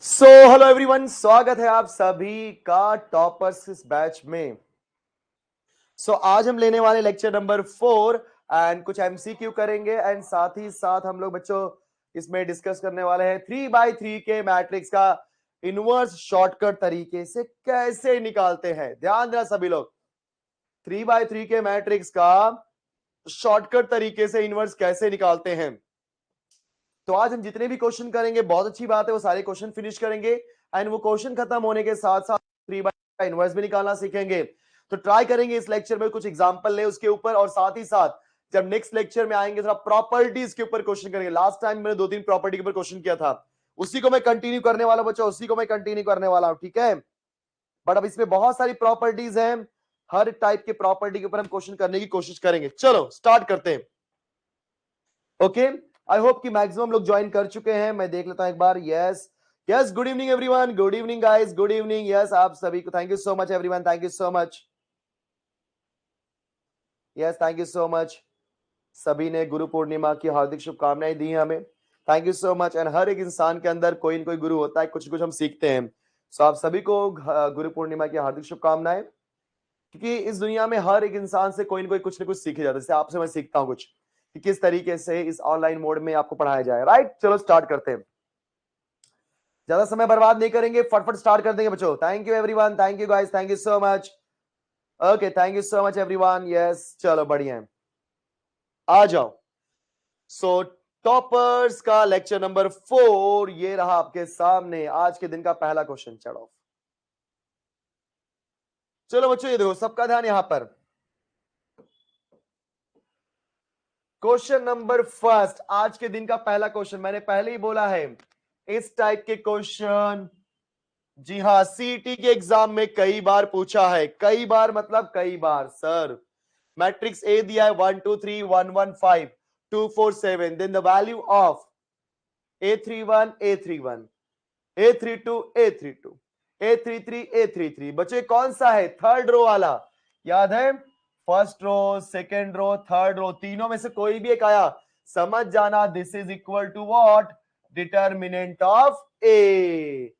So hello everyone, स्वागत है आप सभी का टॉपर्स इस बैच में। आज हम लेने वाले लेक्चर नंबर 4 एंड कुछ एमसीक्यू करेंगे एंड साथ ही साथ हम लोग बच्चों इसमें डिस्कस करने वाले हैं 3x3 के मैट्रिक्स का इनवर्स शॉर्टकट तरीके से कैसे निकालते हैं। ध्यान देना सभी लोग, 3x3 के मैट्रिक्स का शॉर्टकट तरीके से इनवर्स कैसे निकालते हैं। तो आज हम जितने भी क्वेश्चन करेंगे, बहुत अच्छी बात है, वो सारे क्वेश्चन फिनिश करेंगे एंड वो क्वेश्चन खत्म होने के साथ साथ 3x का इनवर्स भी निकालना सीखेंगे। तो ट्राई करेंगे इस लेक्चर में कुछ एग्जांपल ले उसके ऊपर, और साथ ही साथ जब नेक्स्ट लेक्चर में आएंगे थोड़ा प्रॉपर्टीज के ऊपर क्वेश्चन करेंगे। लास्ट टाइम मैंने 2-3 प्रॉपर्टी के ऊपर क्वेश्चन किया था, उसी को मैं कंटिन्यू करने वाला बच्चों, उसी को मैं कंटिन्यू करने वाला हूं, ठीक है। बट अब इसमें बहुत सारी प्रॉपर्टीज हैं, हर टाइप के प्रॉपर्टी के ऊपर हम क्वेश्चन करने की कोशिश करेंगे। चलो स्टार्ट करते हैं। ओके, आई होप कि मैक्सिमम लोग ज्वाइन कर चुके हैं। मैं देख लेता हूं एक बार। Yes yes, good evening everyone, good evening guys, good evening. Yes, आप सभी को thank you so much everyone, thank you so much. Yes, thank you so much. सभी ने गुरु पूर्णिमा की हार्दिक शुभकामनाएं दी हैं हमें, thank you so much. And हर एक इंसान के अंदर कोई ना कोई गुरु होता है, कुछ कुछ हम सीखते हैं। सो आप सभी को गुरु पूर्णिमा की हार्दिक शुभकामनाएं, क्योंकि इस दुनिया में हर एक इंसान से कोई ना कोई कुछ ना कुछ सीखे जाता है। जैसे आपसे मैं सीखता हूं कुछ कि किस तरीके से इस ऑनलाइन मोड में आपको पढ़ाया जाए। राइट, चलो स्टार्ट करते हैं, ज्यादा समय बर्बाद नहीं करेंगे, फटफट स्टार्ट कर देंगे बच्चों। Thank you everyone, thank you guys, thank you so much. Okay, thank you so much everyone. Yes, चलो बढ़िया है, आ जाओ। सो टॉपर्स का लेक्चर नंबर 4 ये रहा आपके सामने। आज के दिन का पहला क्वेश्चन, चलो चलो बच्चों, ये देखो सबका ध्यान यहां पर। क्वेश्चन नंबर फर्स्ट, आज के दिन का पहला क्वेश्चन, मैंने पहले ही बोला है इस टाइप के क्वेश्चन, जी हाँ, सीटी के एग्जाम में कई बार पूछा है। कई बार मतलब कई बार। सर मैट्रिक्स ए दिया है 1 2 3 1 1 5 2 4 7, then the value of A31 A31 A32 A32 A33 A33। बच्चे कौन सा है? थर्ड रो वाला, याद है? First row, second row, third row, तीनों में से कोई भी एक आया, समझ जाना this is equal to what? Determinant of A.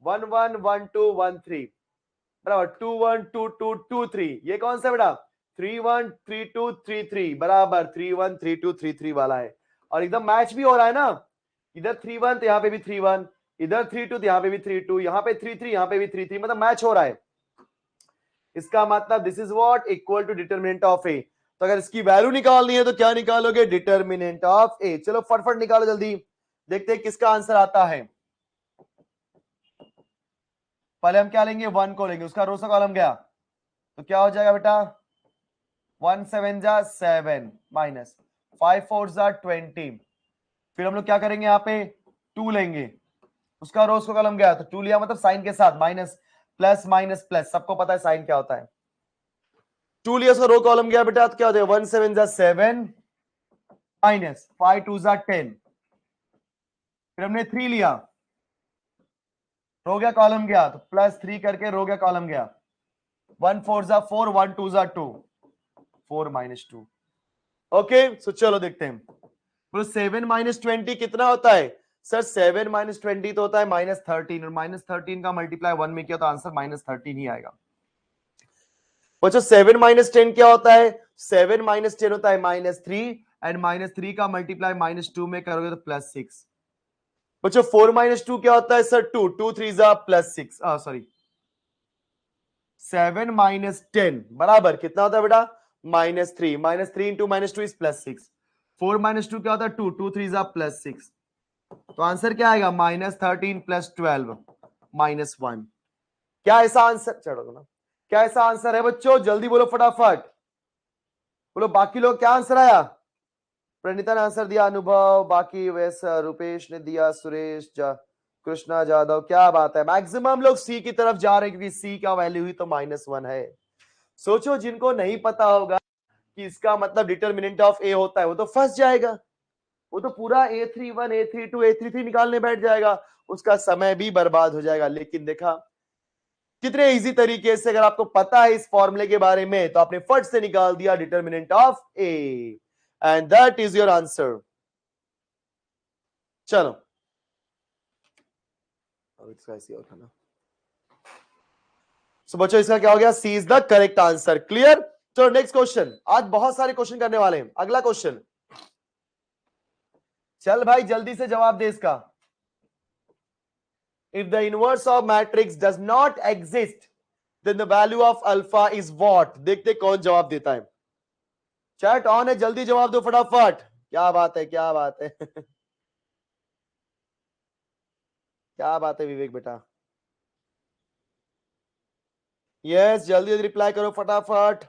1 1 1 2 1 3 बराबर 2 1 2 2 2 3। ये कौन सा बेटा? 3 1 3 2 3 3 बराबर 3 1 3 2 3 3 वाला है। और एकदम मैच भी हो रहा है ना, इधर 3 1 तो यहाँ पे भी 3 1, इधर 3 2 तो यहाँ पे भी 3 2, यहाँ पे 3 3, यहाँ पे भी 3 3, मतलब मैच हो रहा है। इसका मतलब this is what? Equal to determinant of A. तो अगर इसकी वैल्यू निकालनी है तो क्या निकालोगे? Determinant of A. चलो फटफट निकालो जल्दी, देखते हैं किसका आंसर आता है। पहले हम क्या लेंगे? 1 को लेंगे, उसका रो सा कॉलम गया तो क्या हो जाएगा बेटा? 1 7 जा 7 माइनस 5 4 जा 20। फिर हम लोग क्या करेंगे? यहाँ पे 2 लेंगे, उसका रोज को कॉलम गया तो 2 लिया, मतलब साइन के साथ माइनस प्लस माइनस प्लस, सबको पता है साइन क्या होता है। 2 लिया, उसका रो कॉलम गया बेटा, तो क्या हो जाएगा? 1 7 जा 7 माइनस 5 2 जा 10। फिर हमने 3 लिया, रो गया कॉलम गया, तो प्लस 3 करके रो गया कॉलम गया। 1 4 जा 4 1 2 जा 2 4 माइनस 2। ओके, सो चलो देखते हैं। तो 7 माइनस 20 कितना होता है? सर 7 माइनस 20 तो होता है माइनस 13, और माइनस 13 का मल्टीप्लाई 1 में किया तो आंसर माइनस 13 ही आएगा। बच्चों 7 माइनस 10 क्या होता है? 7 माइनस 10 होता है माइनस 3, एंड माइनस 3 का मल्टीप्लाई माइनस 2 में करोगे तो प्लस 6। बच्चों 4 माइनस 2 क्या होता है? सर 2 2 3 जा प्लस 6, सॉरी 7 माइनस 10 बराबर कितना होता है बेटा? Minus 3, minus 3 into minus 2 is plus 6। 4 minus 2 क्या होता है? 2 2 3 जा प्लस 6, तो आंसर क्या आएगा? Minus 13 plus 12 minus 1। क्या ऐसा आंसर? चलो ना, क्या ऐसा आंसर है बच्चों? जल्दी बोलो फटाफट बोलो। बाकी लोग क्या आंसर आया? प्रणीता ने आंसर दिया, अनुभव, बाकी वैसा रुपेश ने दिया, सुरेश कृष्णा जादव, क्या बात है। मैक्सिमम लोग सी की तरफ जा रहे हैं, क्योंकि सी का वैल्यू ही तो माइनस 1 है। सोचो जिनको नहीं पता होगा कि इसका मतलब डिटर्मिनेंट ऑफ ए होता है, वो तो फंस जाएगा, वो तो पूरा A31 A32 A33 निकालने बैठ जाएगा, उसका समय भी बर्बाद हो जाएगा। लेकिन देखा कितने इजी तरीके से, अगर आपको पता है इस फॉर्मूले के बारे में तो आपने फट से निकाल दिया determinant of A, and that is your answer. चलो इसका ऐसी और खाना। सो बच्चों इसका क्या हो गया? C is the correct answer. Clear? चलो नेक्स्ट क्वेश्चन। आज बहुत सारे क्वेश्चन करने वाले हैं। अगला क्वेश्चन, चल भाई जल्दी से जवाब दे इसका। If the inverse of matrix does not exist then the value of alpha is what? देखते कौन जवाब देता है। चैट ऑन है, जल्दी जवाब दो फटाफट। क्या बात है, क्या बात है क्या बात है विवेक बेटा। यस, जल्दी जल्दी रिप्लाई करो फटाफट।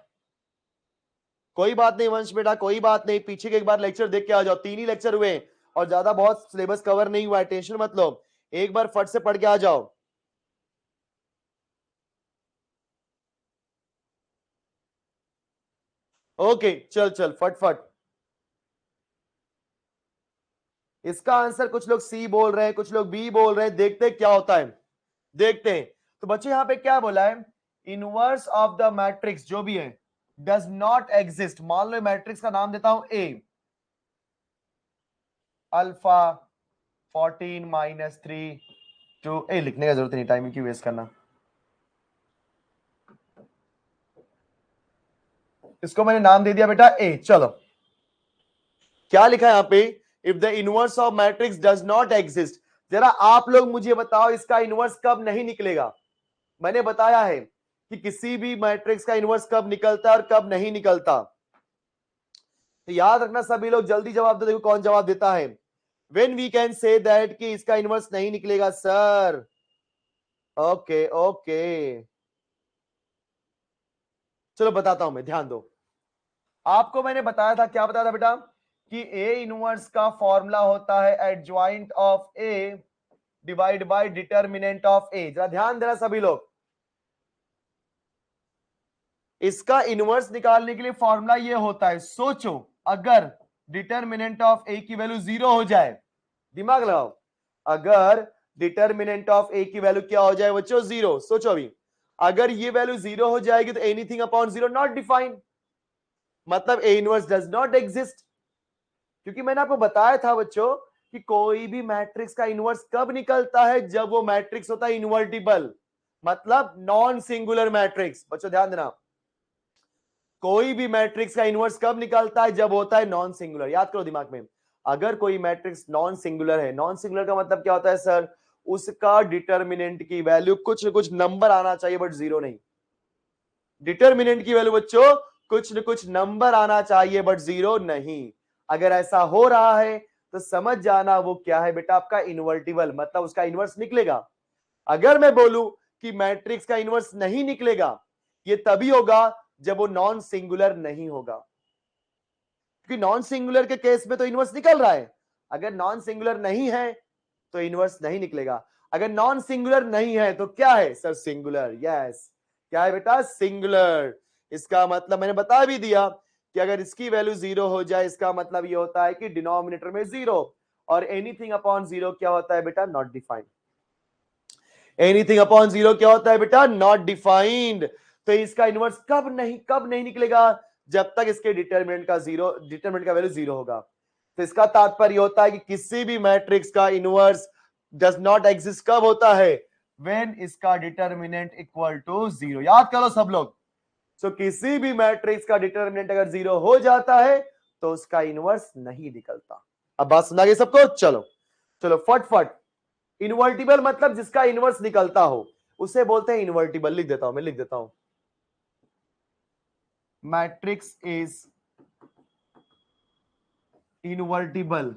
कोई बात नहीं वंश बेटा, कोई बात नहीं, पीछे के एक बार लेक्चर देख के आ जाओ। 3 ही लेक्चर हुए और ज्यादा बहुत सिलेबस कवर नहीं हुआ है, टेंशन मत लो। एक बार फट से पढ़ के आ जाओ। ओके चल चल फट फट। इसका आंसर कुछ लोग सी बोल रहे हैं, कुछ लोग बी बोल रहे हैं। देखते हैं क्या होता है, देखते हैं। तो बच्चे यहां पे क्या बोला है? इनवर्स ऑफ द मैट्रिक्स जो भी है डज नॉट एग्जिस्ट। मान लो मैट्रिक्स का नाम देता हूं ए, अल्फा 14 माइनस 3 टू ए। लिखने का जरूरत नहीं, टाइम क्यों वेस्ट करना। इसको मैंने नाम दे दिया बेटा ए। चलो क्या लिखा है यहां पे? If the inverse of matrix does not exist. जरा आप लोग मुझे बताओ इसका इनवर्स कब नहीं निकलेगा। मैंने बताया है कि किसी भी मैट्रिक्स का इनवर्स कब निकलता है और कब नहीं निकलता। तो याद रखना सभी लोग, जल्दी जवाब दो। देखो कौन जवाब देता है। When we can say that कि इसका इनवर्स नहीं निकलेगा सर। ओके ओके चलो बताता हूं मैं, ध्यान दो। आपको मैंने बताया था, क्या बताया था बेटा? कि ए इनवर्स का फॉर्मूला होता है adjoint of A divide by determinant of A. जरा ध्यान देना सभी लोग। इसका इनवर्स निकालने के लिए फॉर्मूला ये होता है, सोचो अगर डिटर्मिनेंट ऑफ ए की वैल्यू 0 हो जाए, दिमाग लगाओ, अगर डिटर्मिनेंट ऑफ ए की वैल्यू क्या हो जाए बच्चों? 0। सोचो अभी, अगर ये वैल्यू 0 हो जाएगी तो एनीथिंग अपॉन 0 नॉट डिफाइंड, मतलब A inverse does not exist. क्योंकि मैंने आपको बताया था बच्चों कि कोई भी मैट्रिक्स का इनवर्स कब निकलता है? जब वो मैट्रिक्स होता है इनवर्टिबल, मतलब नॉन सिंगुलर मैट्रिक्स। बच्चों ध्यान देना, कोई भी मैट्रिक्स का इनवर्स कब निकलता है? जब होता है नॉन सिंगुलर। याद करो दिमाग में, अगर कोई मैट्रिक्स नॉन सिंगुलर है, नॉन सिंगुलर का मतलब क्या होता है सर? उसका डिटर्मिनेंट की वैल्यू कुछ न कुछ नंबर आना चाहिए बट 0 नहीं। डिटर्मिनेंट की वैल्यू बच्चों कुछ न कुछ नंबर आना चाहिए बट 0 नहीं। अगर ऐसा हो रहा है तो समझ जाना वो क्या है बेटा? आपका इनवर्टिबल, मतलब उसका इनवर्स निकलेगा। अगर मैं बोलूं कि मैट्रिक्स का इनवर्स नहीं निकलेगा, ये तभी होगा जब वो नॉन सिंगुलर नहीं होगा। क्योंकि नॉन सिंगुलर के केस में तो इनवर्स निकल रहा है। अगर नॉन सिंगुलर नहीं है तो इनवर्स नहीं निकलेगा। अगर नॉन सिंगुलर नहीं है तो क्या है सर? सिंगुलर। यस, क्या है बेटा? सिंगुलर। इसका मतलब मैंने बता भी दिया कि अगर इसकी वैल्यू 0 हो जाए, इसका मतलब ये होता है कि डिनोमिनेटर में 0, और एनीथिंग अपॉन 0 क्या होता है बेटा? Not defined. एनीथिंग अपॉन 0 क्या होता है बेटा? Not defined. तो इसका इनवर्स कब नहीं निकलेगा? जब तक इसके डिटरमिनेंट का वैल्यू 0 होगा। तो इसका तात्पर्य होता है कि किसी भी मैट्रिक्स का इनवर्स डज नॉट एग्जिस्ट कब होता है? व्हेन इसका डिटरमिनेंट इक्वल टू 0। याद करो सब लोग। सो किसी भी मैट्रिक्स का डिटरमिनेंट अगर 0 हो जाता है तो उसका इनवर्स नहीं निकलता। अब बात सुना गई सबको? चलो चलो फट। इनवर्टिबल मतलब जिसका इनवर्स निकलता हो उसे बोलते हैं इनवर्टिबल। लिख देता हूं मैं, लिख देता हूं, मैट्रिक्स इज इनवर्टिबल।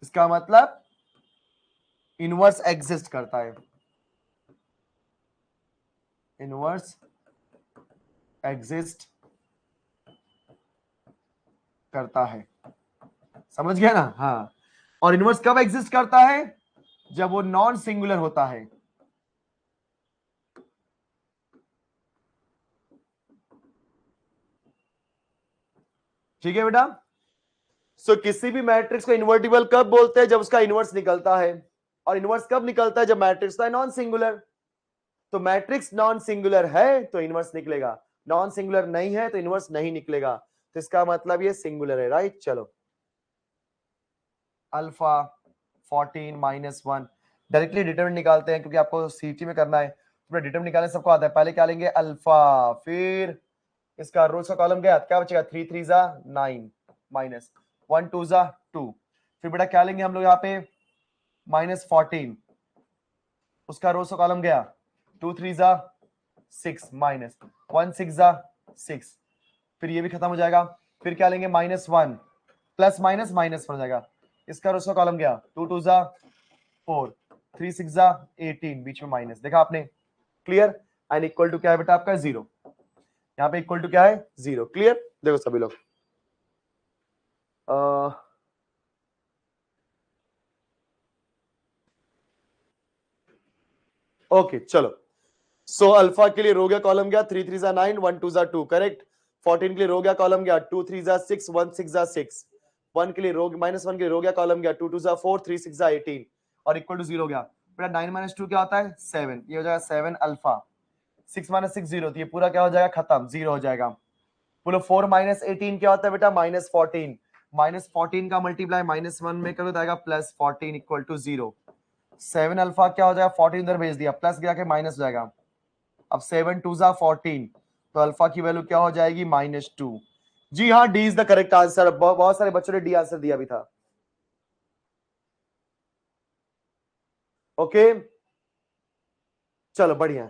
इसका मतलब इनवर्स एग्जिस्ट करता है, इनवर्स एग्जिस्ट करता है। समझ गया ना? हाँ। और इनवर्स कब एग्जिस्ट करता है? जब वो नॉन सिंगुलर होता है। ठीक है बेटा? सो किसी भी मैट्रिक्स को इन्वर्टिबल कब बोलते हैं? जब उसका इनवर्स निकलता है। और इनवर्स कब निकलता है? जब मैट्रिक्स का नॉन सिंगुलर। तो मैट्रिक्स नॉन सिंगुलर है तो इनवर्स निकलेगा, नॉन सिंगुलर नहीं है तो इनवर्स नहीं निकलेगा। तो इसका मतलब ये सिंगुलर है, राइट? चलो, अल्फा 14 माइनस 1। डायरेक्टली डिटरमिनेंट निकालते हैं क्योंकि आपको सीटी में करना है, तो डिटरमिनेंट निकालने सबको आता है। पहले क्या लेंगे अल्फा, फिर इसका रोज का कॉलम गया, क्या बचेगा 3 3 जा 9 माइनस 1 2 जा 2, फिर बेटा क्या लेंगे हम लोग यहाँ पे -14, उसका रोज का कॉलम गया 2 3 जा 6 माइनस 1 6 जा 6, फिर ये भी खत्म हो जाएगा। फिर क्या लेंगे -1 प्लस माइनस माइनस हो जाएगा, इसका रोज का कॉलम गया 2 2 जा 4 3 6 जा 18, बीच में माइनस, देखा आपने, क्लियर। एंड इक्वल टू क्या है बेटा आपका 0, यहाँ पे इक्वल टू क्या है 0, क्लियर। देखो सभी लोग ओके चलो। सो अल्फा के लिए रो गया कॉलम गया 3 3 जा 9 1 2 जा 2, करेक्ट। 14 के लिए रो गया कॉलम गया 2 3 जा 6 1 6 जा 6, 1 के लिए रो -1 के लिए रो गया कॉलम गया 2 2 जा 4 3 6 जा 18 और इक्वल टू 0 हो गया। बेटा 9 - 2 क्या होता है 7, ये हो जाएगा 7 अल्फा। 6 - 6 0, तो ये पूरा क्या हो जाएगा खत्म, 0 हो जाएगा। बोलो 4 - 18 क्या होता है बेटा -14, -14 का मल्टीप्लाई -1 में करो तो आएगा +14 इक्वल टू 0। 7 अल्फा क्या हो जाएगा 14 इधर भेज दिया, प्लस गया के माइनस हो जाएगा। अब 7 2 जा 14, तो अल्फा की वैल्यू क्या हो जाएगी -2। जी हाँ, D is the correct answer. बहुत सारे बच्चों ने डी आंसर दिया भी था। ओके चलो बढ़िया।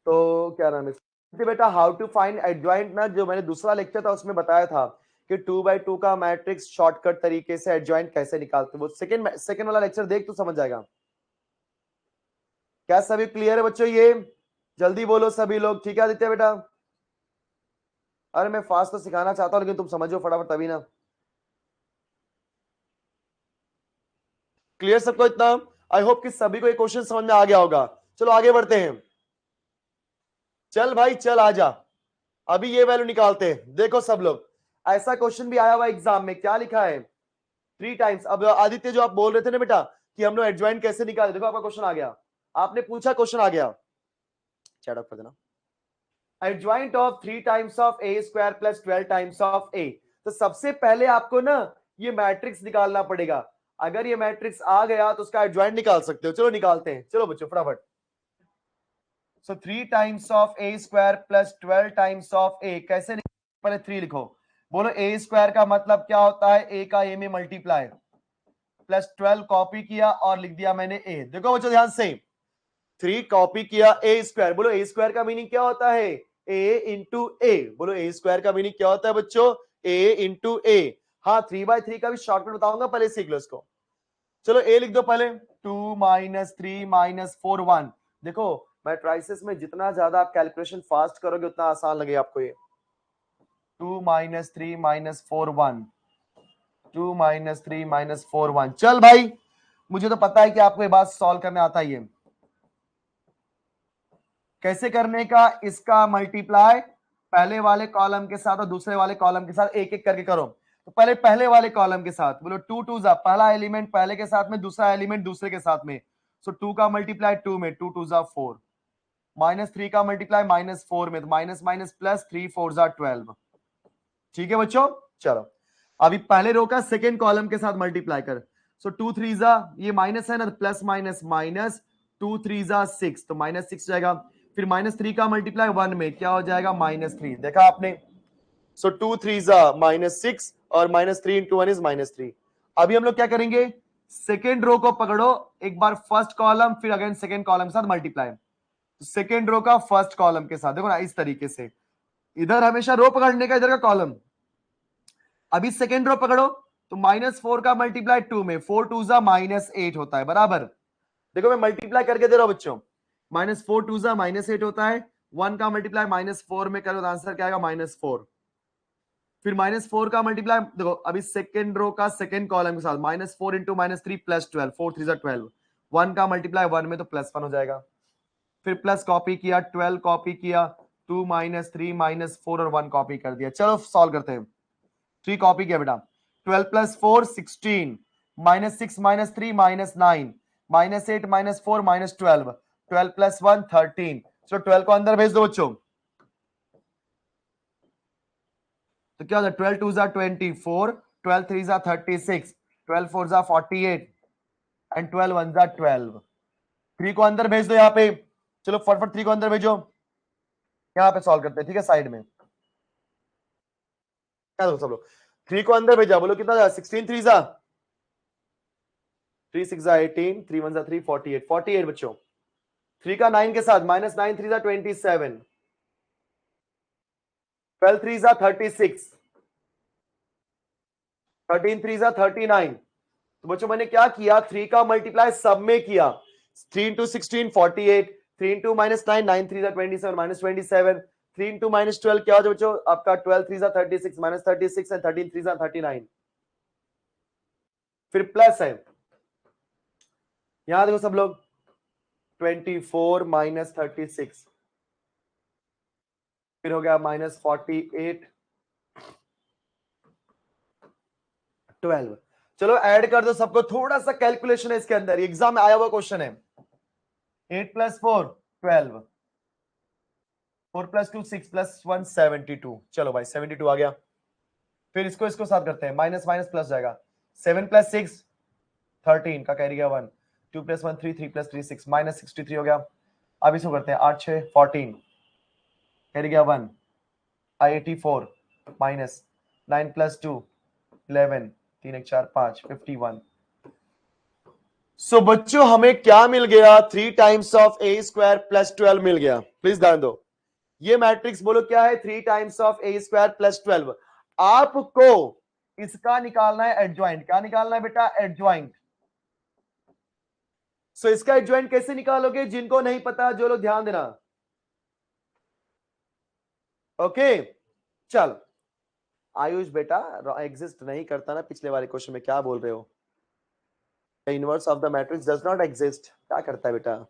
तो क्या नाम है बेटा हाउ टू फाइंड एडजॉइंट ना, जो मैंने दूसरा लेक्चर था उसमें बताया था कि 2x2 का मैट्रिक्स शॉर्टकट तरीके से एडजॉइंट कैसे निकालते, वो सेकंड वाला लेक्चर देख तो समझ जाएगा। क्या सभी क्लियर है बच्चों? ये जल्दी बोलो सभी लोग, ठीक है आदित्य बेटा? अरे मैं फास्ट तो सिखाना चाहता हूं लेकिन तुम समझो फटाफट तभी ना। क्लियर सबको इतना? आई होप कि सभी को ये क्वेश्चन समझ में आ गया होगा। चलो आगे बढ़ते हैं। चल भाई चल आजा, अभी ये वैल्यू निकालते हैं। देखो सब लोग, ऐसा क्वेश्चन भी आया हुआ एग्जाम में, क्या लिखा है 3 टाइम्स। अब आदित्य जो आप बोल रहे थे ना बेटा कि हम लोग एडजॉइंट कैसे निकाले, देखो आपका क्वेश्चन आ गया, आपने पूछा क्वेश्चन आ गया, चैट अप कर देना। Adjoint of 3 times of A square plus 12 times of A. तो सबसे पहले आपको ना ये मैट्रिक्स निकालना पड़ेगा। अगर ये मैट्रिक्स आ गया तो उसका एडजॉइंट निकाल सकते हो। चलो निकालते हैं, चलो बच्चों फटाफट। So 3 times of A square plus 12 times of A कैसे, पहले 3 लिखो। बोलो ए स्क्वायर का मतलब क्या होता है, ए का ए में मल्टीप्लाई, प्लस 12 कॉपी किया और लिख दिया मैंने ए। देखो बच्चों ध्यान से, 3 कॉपी किया ए स्क्वायर। बोलो ए स्क्वायर का मीनिंग क्या होता है, ए इंटू ए। बोलो ए स्क्वायर का मीनिंग क्या होता है बच्चों, ए इंटू ए। हाँ 3/3 का भी शॉर्टकट बताऊंगा, पहले सीख लो इसको। चलो ए लिख दो पहले, 2 - 3 - 4 1। देखो मैट्रिसेस में जितना ज्यादा आप कैलकुलेशन फास्ट करोगे उतना आसान लगेगा आपको ये। 2 - 3 - 4 1, 2 - 3 - 4 1। चल भाई मुझे तो पता है कि आपको ये बात सॉल्व करने आता ही है। कैसे करने का, इसका मल्टीप्लाई पहले वाले कॉलम के साथ और दूसरे वाले कॉलम के साथ एक एक करके करो। तो पहले पहले वाले कॉलम के साथ बोलो 2 2 जा, पहला एलिमेंट पहले के साथ में, दूसरा एलिमेंट दूसरे के साथ में। सो 2 का मल्टीप्लाई 2 में, 2 2 जा 4, -3 का मल्टीप्लाई -4 में, तो माइनस माइनस प्लस 3 4 जा 12। ठीक है बच्चों, चलो अभी पहले रो का सेकेंड कॉलम के साथ मल्टीप्लाई कर। सो 2 3 जा, ये माइनस है ना, प्लस माइनस माइनस 2 3 जा 6, तो -6 जाएगा। फिर -3 का मल्टीप्लाई 1 में, क्या हो जाएगा -3। देखा आपने, सो 2 3 जा -6 और -3 इंटू 1 इज -3। अभी हम लोग क्या करेंगे, सेकेंड रो को पकड़ो, एक बार फर्स्ट कॉलम फिर अगेन सेकेंड कॉलम के साथ मल्टीप्लाई। सेकेंड रो का फर्स्ट कॉलम के साथ, देखो ना इस तरीके से, इधर हमेशा रो पकड़ने का, इधर का कॉलम। अभी सेकेंड रो पकड़ो, तो -4 का मल्टीप्लाई 2 में, 4 2 जा -8 होता है, बराबर। देखो मैं मल्टीप्लाई करके दे रहा हूं बच्चों, -4 2 जा -8 होता है। 1 का मल्टीप्लाई -4 में करो तो आंसर क्या आएगा -4। फिर -4 का मल्टीप्लाई, देखो अभी सेकेंड रो का सेकेंड कॉलम के साथ, -4 इंटू -3 प्लस 12, 4 3 जा 12। 1 का मल्टीप्लाई 1 में, तो +1 हो जाएगा। फिर प्लस कॉपी किया, 12 कॉपी किया, 2 -3 -4 और 1 कॉपी कर दिया। चलो सॉल्व करते हैं। 3 कॉपी किया बेटा, 12 + 4 16, -6 -3 -9, -8 -4 -12, 12 + 1 13। चलो 12 को अंदर भेज दो बच्चों, तो क्या होता है 12 2 जा 24, 12 3 जा 36, 12 4 जा 48, एंड 12 वन जा 12। 3 को अंदर भेज दो यहाँ पे। चलो फटाफट 3 को अंदर भेजो, यहाँ पे सॉल्व करते हैं, ठीक है, साइड में क्या दो सब लोग। 3 को अंदर भेजा, बोलो कितना 16 3 जा 3 6 जा 18, 3 1 जा 3 48 48 बच्चों। 3 का 9 के साथ माइनस 9 3 जा 27, 12 3 जा 36, 13 3 जा 39। तो बच्चों मैंने क्या किया, 3 का मल्टीप्लाई सब में किया, 3 इंटू 16 48, 3 इंटू माइनस 9 9 3 जा 27 माइनस 27, 3 इंटू माइनस 12 क्या हो जाए बच्चों आपका 12 3 जा 36 माइनस 36 एंड 13 3 जा 39। फिर प्लस है, यहां देखो सब लोग 24 माइनस 36, फिर हो गया माइनस 48 12। चलो ऐड कर दो सबको, थोड़ा सा कैलकुलेशन है इसके अंदर, एग्जाम में आया हुआ क्वेश्चन है। 8 प्लस 4 12, 4 प्लस 2 6 प्लस 1 72। चलो भाई 72 आ गया। फिर इसको इसको साथ करते हैं, माइनस माइनस प्लस जाएगा, 7 प्लस 6 13 का कैरी गया 1, 2 प्लस 1 3, 3 प्लस 3 6 माइनस 63 हो गया। अब इसको करते हैं 8 6 14 कैरी गया 1, 84 माइनस 9 प्लस 2 11, 3 1 4 5 51। सो बच्चों हमें क्या मिल गया, 3 times of A square plus 12 मिल गया। प्लीज ध्यान दो, ये मैट्रिक्स बोलो क्या है, 3 times of A square plus 12। आपको इसका निकालना है एडजॉइंट। क्या निकालना है बेटा, एडजॉइंट। सो इसका एडजॉइंट कैसे निकालोगे, जिनको नहीं पता जो लोग ध्यान देना। ओके चल, आयुष बेटा एग्जिस्ट नहीं करता ना, पिछले वाले क्वेश्चन में क्या बोल रहे हो, inverse of the matrix does not exist, क्या करता है बेटा।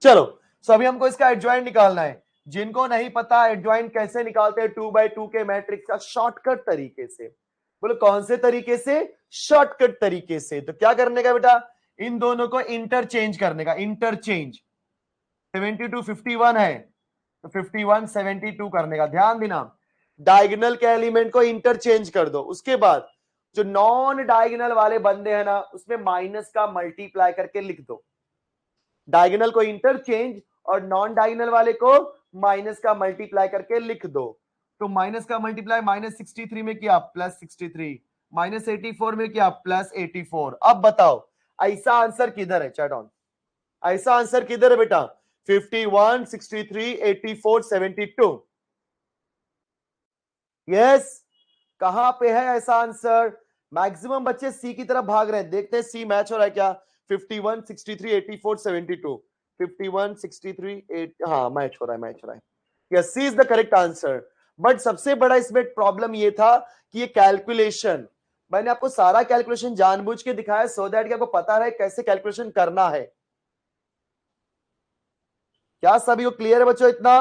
चलो सो अभी हमको इसका एडजॉइंट निकालना है। जिनको नहीं पता एडजॉइंट कैसे निकालते हैं 2x2 के मैट्रिक्स का शॉर्टकट तरीके से, बोलो कौन से तरीके से, शॉर्टकट तरीके से। तो क्या करने का बेटा, इन दोनों को इंटरचेंज करने का, इंटरचेंज। 72 51 है तो 51 72 करने का, ध्यान देना डायगोनल के एलिमेंट को इंटरचेंज कर दो। उसके बाद जो नॉन डायगोनल वाले बंदे हैं ना, उसमें माइनस का मल्टीप्लाई करके लिख दो। डायगोनल को इंटरचेंज और नॉन डायगोनल वाले को माइनस का मल्टीप्लाई करके लिख दो। तो माइनस का मल्टीप्लाई माइनस 63 में किया प्लस 63, माइनस 84 में किया प्लस 84। अब बताओ ऐसा आंसर किधर है, चैट ऑन, ऐसा आंसर किधर है बेटा, 51 63 84 72। यस, कहां पे है ऐसा आंसर। मैक्सिमम बच्चे सी की तरफ भाग रहे हैं, देखते हैं सी मैच हो रहा है क्या। 51 63 84 72, 51 63 8, हाँ मैच हो रहा है, मैच हो रहा है। Yes C is the correct answer. But सबसे बड़ा इसमें प्रॉब्लम ये था कि ये कैलकुलेशन, मैंने आपको सारा कैलकुलेशन जानबूझ के दिखाया सो दैट कि आपको पता रहे कैसे कैलकुलेशन करना है। क्या सभी को क्लियर है बच्चों इतना,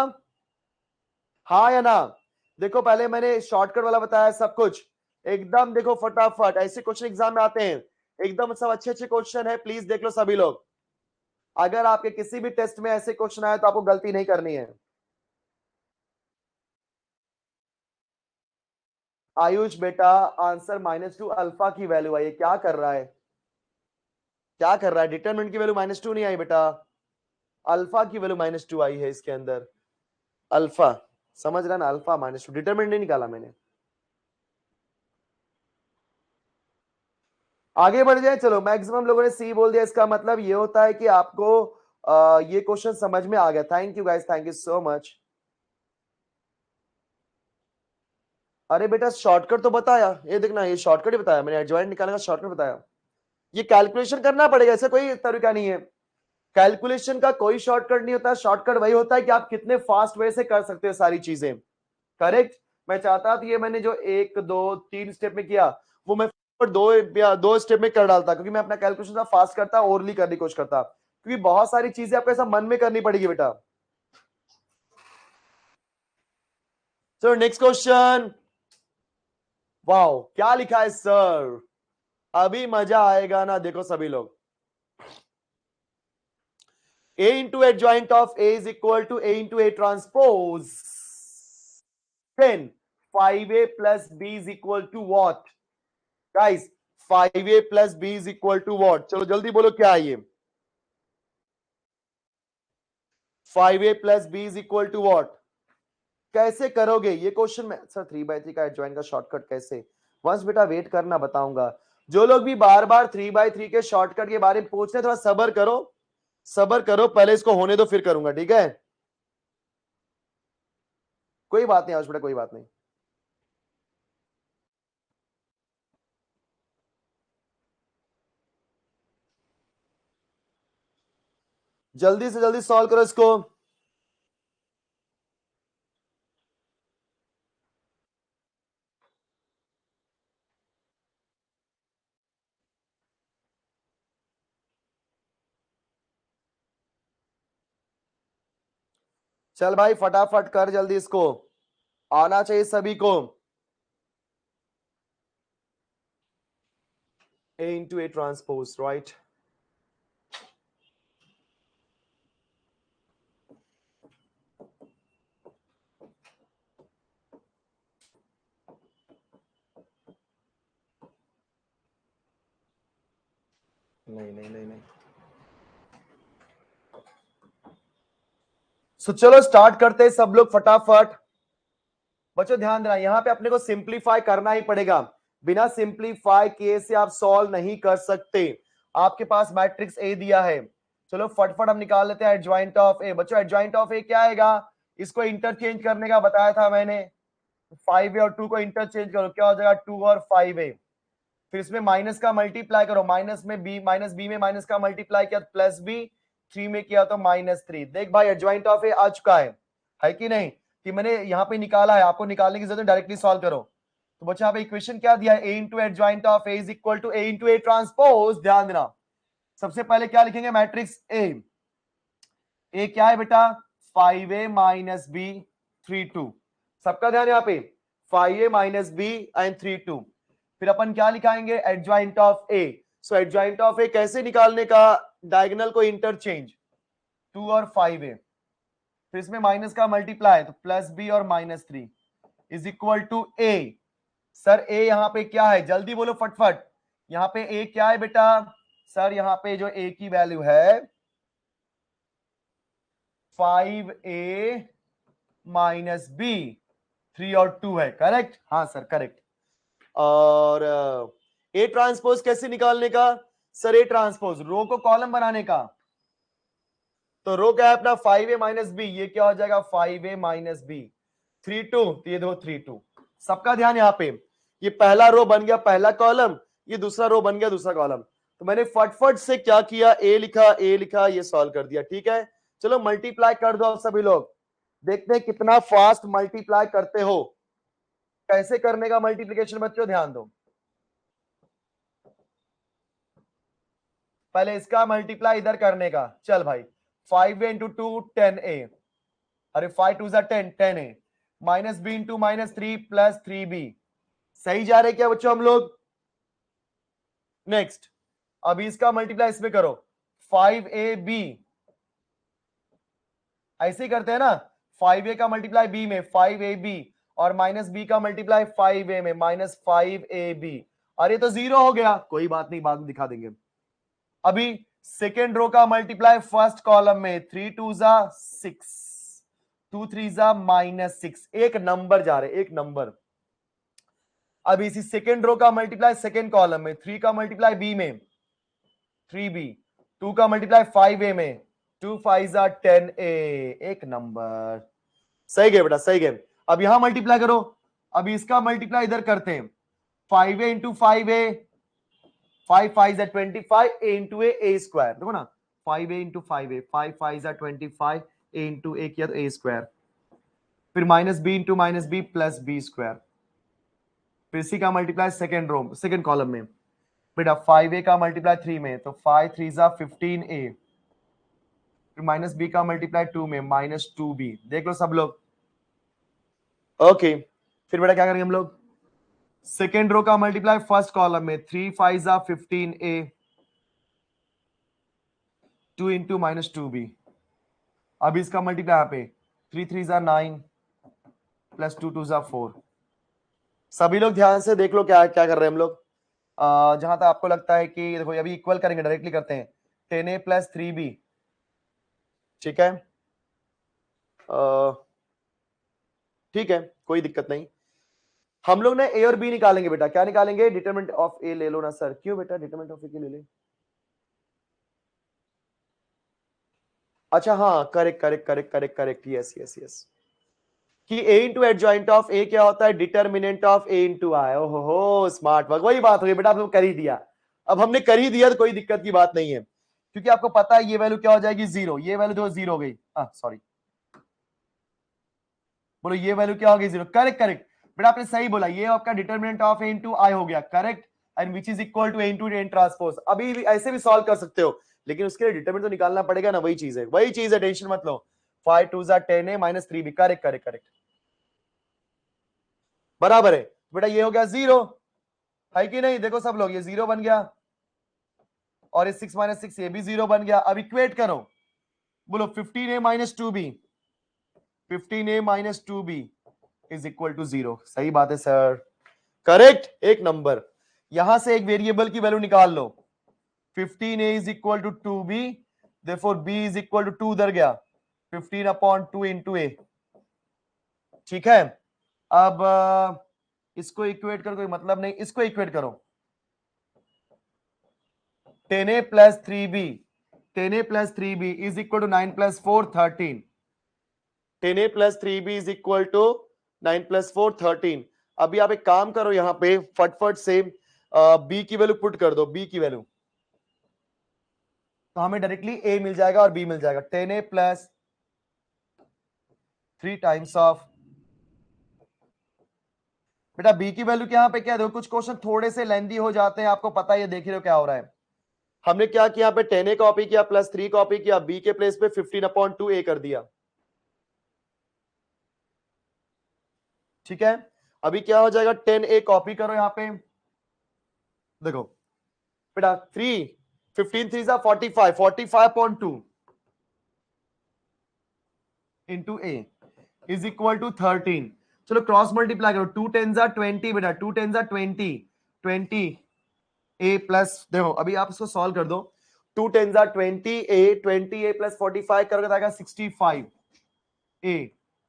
हाँ या ना। देखो पहले मैंने शॉर्टकट वाला बताया सब कुछ, एकदम देखो फटाफट ऐसे क्वेश्चन एग्जाम में आते हैं, एकदम सब अच्छे अच्छे क्वेश्चन है, प्लीज देख लो सभी लोग। अगर आपके किसी भी टेस्ट में ऐसे क्वेश्चन आए तो आपको गलती नहीं करनी है। आयुष बेटा आंसर -2 अल्फा की वैल्यू आई है, क्या कर रहा है, क्या कर रहा है, डिटरमिनेंट की वैल्यू -2 नहीं आई बेटा, अल्फा की वैल्यू -2 आई है इसके अंदर। अल्फा समझ रहा ना, अल्फा -2, डिटरमिनेंट नहीं निकाला मैंने। आगे बढ़ जाए, चलो मैक्सिमम लोगों ने सी बोल दिया, इसका मतलब ये होता है कि आपको ये क्वेश्चन समझ में आ गया। Thank you guys, thank you so much. अरे बेटा शॉर्टकट तो बताया, ये देखना ये शॉर्टकट ही बताया मैंने, एडजॉइंट निकालने का शॉर्टकट बताया। ये कैलकुलेशन करना पड़ेगा, ऐसा कोई तरीका नहीं है। कैलकुलेशन का कोई शॉर्टकट नहीं होता, शॉर्टकट वही होता है कि आप कितने फास्ट वे से कर सकते हो सारी चीजें। करेक्ट, मैं चाहता था ये मैंने जो 1 2 3 स्टेप में किया वो मैं दो स्टेप में कर डालता, क्योंकि मैं अपना कैलकुलेशन फास्ट करता, ओरली करने की कोशिश करता, क्योंकि बहुत सारी चीजें आपको ऐसा मन में करनी पड़ेगी बेटा। सर नेक्स्ट क्वेश्चन, वाओ क्या लिखा है सर, अभी मजा आएगा ना, देखो सभी लोग। A into adjoint of A is equal to A into A transpose. Then 5A plus B is equal to what? Guys, 5a plus B is equal to what? चलो जल्दी बोलो क्या है ये? 5a plus B is equal to what? कैसे करोगे ये question में? सर 3/3 का एडजॉइन का शॉर्टकट कैसे? वंस बेटा वेट करना, बताऊंगा। जो लोग भी बार बार 3/3 के शॉर्टकट के बारे में पूछ रहे, थोड़ा सबर करो, सबर करो, पहले इसको होने दो फिर करूंगा, ठीक है? कोई बात नहीं आज बेटा, कोई बात नहीं। जल्दी से जल्दी सॉल्व करो इसको। चल भाई फटाफट कर जल्दी इसको, आना चाहिए सभी को। A into A transpose, right? नहीं नहीं नहीं नहीं। सो चलो स्टार्ट करते हैं सब लोग फटाफट। बच्चों ध्यान देना, यहां पे अपने को सिंप्लीफाई करना ही पड़ेगा, बिना सिंप्लीफाई किए से आप सॉल्व नहीं कर सकते। आपके पास मैट्रिक्स ए दिया है, चलो फटफट हम निकाल लेते हैं एडजॉइंट ऑफ ए। बच्चों एडजॉइंट ऑफ ए क्या आएगा? इसको इंटरचेंज करने का बताया था मैंने, 5a और 2 को इंटरचेंज करो, क्या हो जाएगा? 2 और 5a। फिर इसमें माइनस का मल्टीप्लाई करो, माइनस बी में माइनस का मल्टीप्लाई किया प्लस बी, 3 में किया तो -3। देख भाई एडजॉइंट ऑफ ए आ चुका है कि नहीं? कि मैंने यहाँ पे निकाला है, आपको निकालने की जरूरत है, डायरेक्टली सॉल्व करो। तो बच्चा यहाँ पे इक्वेशन क्या दिया है? A into adjoint of A is equal to A into A transpose. ध्यान देना, सबसे पहले क्या लिखेंगे? मैट्रिक्स ए क्या है बेटा? 5a minus B 3 2। सबका ध्यान यहाँ पे, 5a माइनस बी एंड 3 2। फिर अपन क्या लिखाएंगे? Adjoint of A. So adjoint of A कैसे निकालने का? डायगोनल को इंटरचेंज, 2 और 5a, फिर इसमें माइनस का मल्टीप्लाई तो प्लस बी और -3 is equal to A. Sir A यहाँ पे क्या है? जल्दी बोलो फटफट, यहाँ पे ए क्या है बेटा? सर यहाँ पे जो ए की वैल्यू है 5a माइनस बी, 3 और 2 है, करेक्ट? हाँ सर करेक्ट। और ए ट्रांसपोज कैसे निकालने का? सर ए ट्रांसपोज रो को कॉलम बनाने का, तो रो क्या है अपना? 5a माइनस बी, ये क्या हो जाएगा? 5a माइनस बी 3 2, ये दो 3 2। सबका ध्यान यहाँ पे, ये पहला रो बन गया पहला कॉलम, ये दूसरा रो बन गया दूसरा कॉलम। तो मैंने फटफट से क्या किया? ए लिखा, ये सॉल्व कर दिया, ठीक है? चलो मल्टीप्लाई कर दो आप सभी लोग, देखते हैं कितना फास्ट मल्टीप्लाई करते हो। कैसे करने का मल्टीप्लिकेशन बच्चों? ध्यान दो, पहले इसका मल्टीप्लाई इधर करने का। चल भाई 5a इंटू 2 10a, अरे 5 2 10, 10a minus B into -3 plus 3b। सही जा रहे क्या बच्चों हम लोग? नेक्स्ट, अभी इसका मल्टीप्लाई इसमें करो, 5ab, ऐसे ही करते हैं ना, 5a का मल्टीप्लाई b में 5ab और माइनस b का मल्टीप्लाई 5a में -5ab। अरे तो 0 हो गया, कोई बात नहीं, बाद में दिखा देंगे। अभी सेकेंड रो का मल्टीप्लाई फर्स्ट कॉलम में, 3 2 6, 2 3 -6, एक नंबर जा रहे, एक नंबर। अब इसी सेकेंड रो का मल्टीप्लाई सेकेंड कॉलम में, 3 का मल्टीप्लाई बी में 3b, 2 का मल्टीप्लाई 5a में 2 5 10a, एक नंबर। सही गए बेटा, सही गए। अब यहां मल्टीप्लाई करो, अभी इसका मल्टीप्लाई इधर करते हैं, 5a into 5a, 5 5 25, a into A square. देखो ना, 5a into 5a, 5 5 25, a into A किया तो ए स्क्वायर, फिर minus B into minus B plus B square, फिर इसी का multiply second row second column में बेटा, 5a का मल्टीप्लाई 3 में तो 5 3 15a, फिर माइनस बी का मल्टीप्लाई 2 में -2b। देख लो सब लोग, ओके। फिर बेटा क्या करेंगे हम लोग? सेकेंड रो का मल्टीप्लाई फर्स्ट कॉलम में, 3 5 15a, 2 इंटू -2b। अब इसका मल्टीप्लाई यहाँ पे 3 3 9 प्लस 2 2 4। सभी लोग ध्यान से देख लो क्या क्या कर रहे हैं हम लोग। जहां तक आपको लगता है कि देखो अभी इक्वल करेंगे, डायरेक्टली करते हैं 10a प्लस 3b, ठीक है, ठीक है, कोई दिक्कत नहीं। हम लोग ना ए और बी निकालेंगे बेटा। क्या निकालेंगे? डिटरमिनेंट ऑफ ए ले लो ना सर। क्यों बेटा डिटरमिनेंट ऑफ ए ले ले? अच्छा हाँ, correct correct correct correct correct, yes yes yes, कि ए इंटू एडजॉइंट ऑफ ए क्या होता है? डिटरमिनेंट ऑफ ए इंटू आई। ओहो स्मार्ट वर्क, वही बात हो गई बेटा, आपने कर ही दिया। अब हमने कर ही दिया तो कोई दिक्कत की बात नहीं है, क्योंकि आपको पता है ये वैल्यू क्या हो जाएगी? जीरो। ये वैल्यू तो जीरो हो गई, सॉरी, बोलो ये वैल्यू क्या हो गई? जीरो। करेक्ट करेक्ट बेटा, आपने सही बोला, ये आपका determinant of A into I हो गया, correct, and which is equal to A into N transpose. अभी भी ऐसे भी सॉल्व कर सकते हो, लेकिन उसके लिए डिटरमिनेंट तो निकालना पड़ेगा ना, वही चीज है, वही चीज है, टेंशन मत लो। 5 2 10a minus 3b, correct correct correct, बराबर है बेटा, ये हो गया जीरो, है कि नहीं? देखो सब लोग, ये जीरो बन गया, और ये 6 माइनस 6 ये भी जीरो बन गया। अब इक्वेट करो, बोलो 15a minus 2b, 15a minus 2b is equal to zero. सही बात है सर, करेक्ट, एक नंबर। यहां से एक वेरिएबल की वैल्यू निकाल लो, 15a is equal to 2b, therefore b is equal to 2 उधर गया, 15 अपॉन 2 इंटू ए, ठीक है। अब इसको इक्वेट कर, कोई मतलब नहीं, इसको इक्वेट करो, 10a plus 3b, 10a plus 3b is equal to 9 plus 4 13, 10a plus 3b is equal to 9 plus 4 13। अभी आप एक काम करो, यहां पे फटफट से b की वैल्यू पुट कर दो, b की वैल्यू, तो हमें डायरेक्टली a मिल जाएगा और b मिल जाएगा। 10a प्लस 3 टाइम्स ऑफ, बेटा b की वैल्यू क्या, यहाँ पे क्या देखो, कुछ क्वेश्चन थोड़े से लेंदी हो जाते हैं, आपको पता है, ये देख रहे हो क्या हो रहा है। हमने क्या किया, यहाँ पे 10a कॉपी किया प्लस 3 कॉपी किया, b के प्लेस पे 15 अपॉन 2a कर दिया, ठीक है। अभी क्या हो जाएगा, 10a कॉपी करो यहाँ पे, देखो बेटा 3 15 3 45, 45 upon 2 into a is equal to 13। चलो क्रॉस मल्टीप्लाई करो, 2 10 20 बेटा, 2 10 20 20 a प्लस, देखो अभी आप इसको सॉल्व कर दो, 2 10 20 a प्लस 45 करोगे तो आएगा 65 a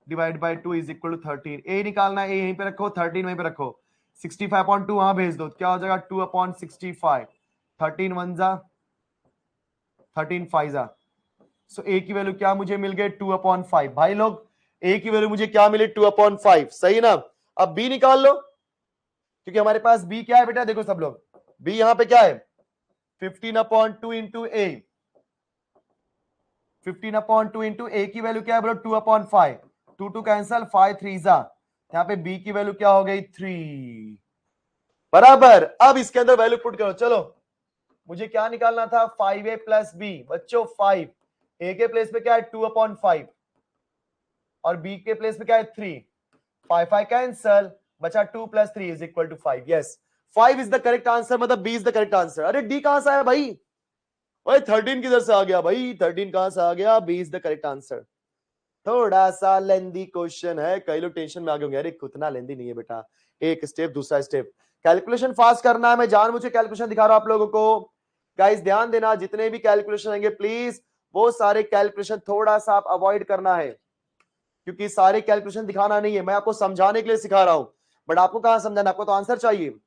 divide by 2 is equal to 13। a निकालना है, a यहीं पे रखो, 13 वहीं पे रखो, 65 अपॉन 2 वहां भेज दो, क्या हो जाएगा 2 अपॉन 65, 13 1 जा 13 5 जा, सो a की वैल्यू क्या मुझे मिल गई 2 अपॉन 5। भाई लोग a की वैल्यू मुझे क्या मिली 2 अपॉन 5, सही ना। अब b निकाल लो, क्योंकि हमारे पास b क्या है बेटा, देखो सब लोग, b यहां पे क्या है 15 अपॉन 2 इंटू ए, 15 अपॉन 2 इंटू ए की वैल्यू क्या है बोलो 2 अपॉन 5, 2 2 कैंसल, 5 3 जा, यहाँ पे b की वैल्यू क्या हो गई 3, बराबर। अब इसके अंदर वैल्यू पुट करो, चलो मुझे क्या निकालना था 5a प्लस बी, बच्चों 5 a के प्लेस पे क्या है 2 अपॉन 5 और b के प्लेस पे क्या है 3, 5 5 कैंसल, बचा 2 plus 3 is equal to 5, yes 5 is the correct answer, मतलब b is the correct answer. अरे d कहां से आया भाई, ओए 13 किधर से आ गया भाई, 13 कहां से आ गया, b is the correct answer. थोड़ा सा लेंदी क्वेश्चन है, कई लोग टेंशन में आ गए होंगे, अरे कितना लेंदी नहीं है बेटा, एक स्टेप दूसरा स्टेप, कैलकुलेशन फास्ट करना है। मैं जान मुझे कैलकुलेशन दिखा रहा हूं आप लोगों को, गाइस ध्यान देना, जितने भी कैलकुलेशन आएंगे प्लीज वो सारे कैलकुलेशन थोड़ा सा आप अवॉइड करना है, क्योंकि सारे कैलकुलेशन दिखाना नहीं है, मैं आपको समझाने के लिए सिखा रहा हूं, बट आपको कहां समझाना, आपको तो आंसर चाहिए।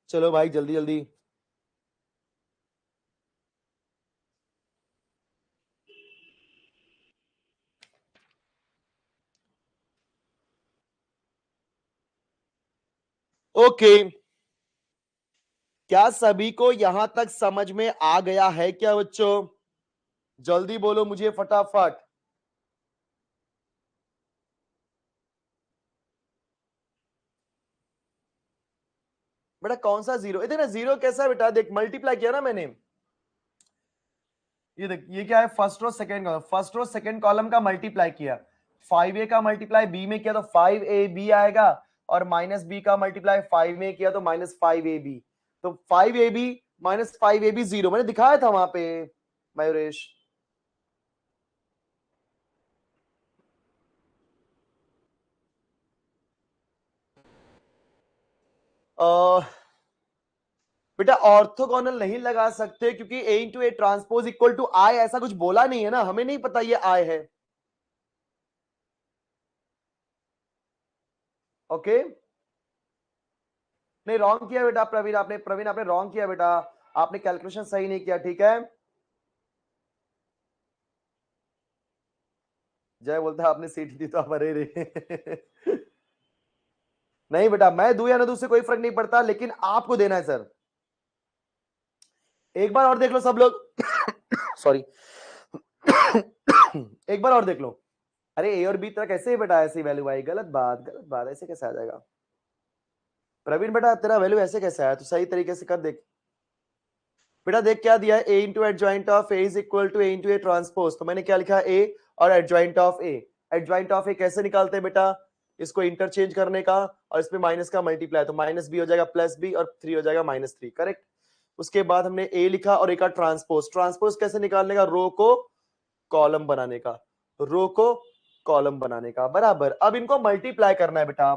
चलो भाई जल्दी जल्दी, ओके। क्या सभी को यहां तक समझ में आ गया है क्या बच्चों? जल्दी बोलो मुझे फटाफट। बेटा कौन सा जीरो, इधर ना जीरो कैसा है बेटा, देख मल्टीप्लाई किया ना मैंने, ये देख, ये क्या है, first row second column, first row second column का मल्टीप्लाई किया, 5a का मल्टीप्लाई b में किया तो 5ab आएगा, और माइनस b का मल्टीप्लाई 5 में किया तो -5ab, तो 5ab -5ab 0, मैंने दिखाया था वहां पे मयूरेश। बेटा ऑर्थोगोनल नहीं लगा सकते क्योंकि a into A transpose equal to I, ऐसा कुछ बोला नहीं है ना, हमें नहीं पता ये आई है। ओके नहीं, रॉन्ग किया बेटा प्रवीण, आपने रॉन्ग किया बेटा, आपने कैलकुलेशन सही नहीं किया, ठीक है। जय बोलता है आपने सीट दी तो आप अरे रे नहीं बेटा, मैं दूं या ना दूं से कोई फर्क नहीं पड़ता, लेकिन आपको देना है सर। एक बार और देख लो सब लोग सॉरी एक बार और देख लो। अरे ए और बी तरह कैसे है बेटा, ऐसी वैल्यू आई, गलत बात, गलत बात, ऐसे कैसे आ जाएगा प्रवीण बेटा, तेरा वैल्यू ऐसे कैसे आया, तो सही तरीके से कर देख बेटा। देख क्या दिया है, A into adjoint of A is equal to A into A transpose, तो मैंने क्या लिखा, ए और adjoint of A. Adjoint of A कैसे निकालते हैं बेटा, इसको इंटरचेंज करने का, और इसमें माइनस का मल्टीप्लाई, तो माइनस बी हो जाएगा प्लस बी, और 3 हो जाएगा -3, करेक्ट। उसके बाद हमने ए लिखा और एक का ट्रांसपोज, ट्रांसपोज कैसे निकालने का, रो को कॉलम बनाने का, रो को कॉलम बनाने का, बराबर। अब इनको मल्टीप्लाई करना है बेटा,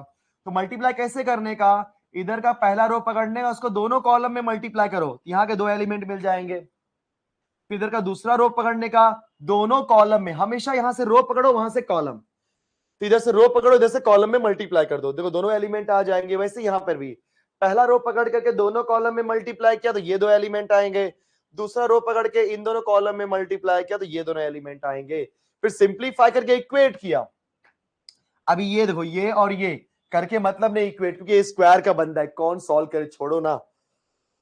तो मल्टीप्लाई कैसे करने का, इधर का पहला रो पकड़ने का, उसको दोनों कॉलम में मल्टीप्लाई करो, यहाँ के 2 एलिमेंट मिल जाएंगे। फिर इधर का दूसरा रो पकड़ने का, दोनों कॉलम में, हमेशा यहां से रो पकड़ो वहां से कॉलम, तो इधर से रो पकड़ो इधर से कॉलम में मल्टीप्लाई कर दो, देखो दोनों एलिमेंट आ जाएंगे। वैसे यहां पर भी पहला रो पकड़ करके दोनों कॉलम में मल्टीप्लाई किया तो ये 2 एलिमेंट आएंगे, दूसरा रो पकड़ के इन दोनों कॉलम में मल्टीप्लाई किया तो ये दोनों एलिमेंट आएंगे। फिर सिंप्लीफाई करके इक्वेट किया। अभी ये देखो, ये और ये करके मतलब नहीं इक्वेट, क्योंकि ये स्क्वायर का बंदा है, कौन सॉल्व करे, छोड़ो ना।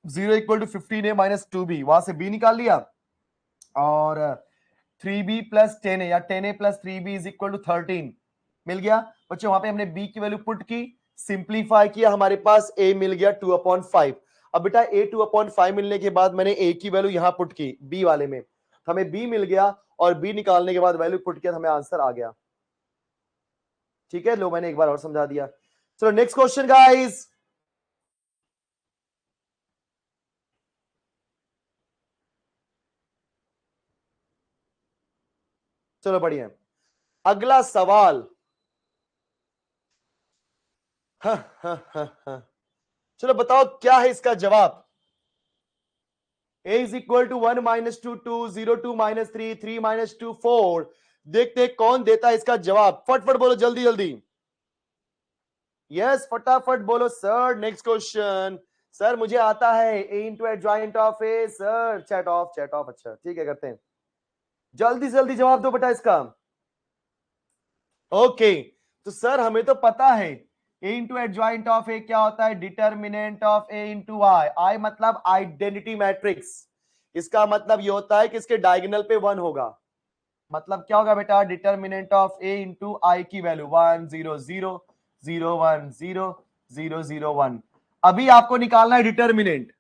0 equal to 15a minus 2b, वहां से b निकाल लिया, और 3b प्लस 10a या 10a plus 3b is equal to 13 मिल गया बच्चों। वहां पे हमने b की वैल्यू पुट की, सिंप्लीफाई किया, हमारे पास a मिल गया 2/5। अब बेटा a 2/5 मिलने के बाद मैंने a की वैल्यू यहां पुट की b वाले में, हमें b मिल गया, और b निकालने के बाद वैल्यू पुट किया, हमें आंसर आ गया। ठीक है, लो मैंने एक बार और समझा दिया। चलो नेक्स्ट क्वेश्चन गाइस। चलो बढ़िया, अगला सवाल। चलो बताओ क्या है इसका जवाब। a is equal to 1 minus 2 2 0 2 minus 3 3 minus 2 4। देखते हैं कौन देता है इसका जवाब, फटफट बोलो जल्दी जल्दी। यस फटाफट बोलो सर। Next question. सर मुझे आता है a into adjoint of A, sir chat off, chat off, अच्छा ठीक है करते हैं, जल्दी जल्दी जवाब दो बेटा इसका। ओके तो सर हमें तो पता है a into adjoint of A क्या होता है, डिटर्मिनेंट ऑफ a इंटू आई, आई मतलब आइडेंटिटी मैट्रिक्स, इसका मतलब ये होता है कि इसके डायगोनल पे 1 होगा, मतलब क्या होगा बेटा, डिटर्मिनेंट ऑफ a इंटू आई की वैल्यू 1 0 0 0 1 0 0 0 1। अभी आपको निकालना है डिटर्मिनेंट,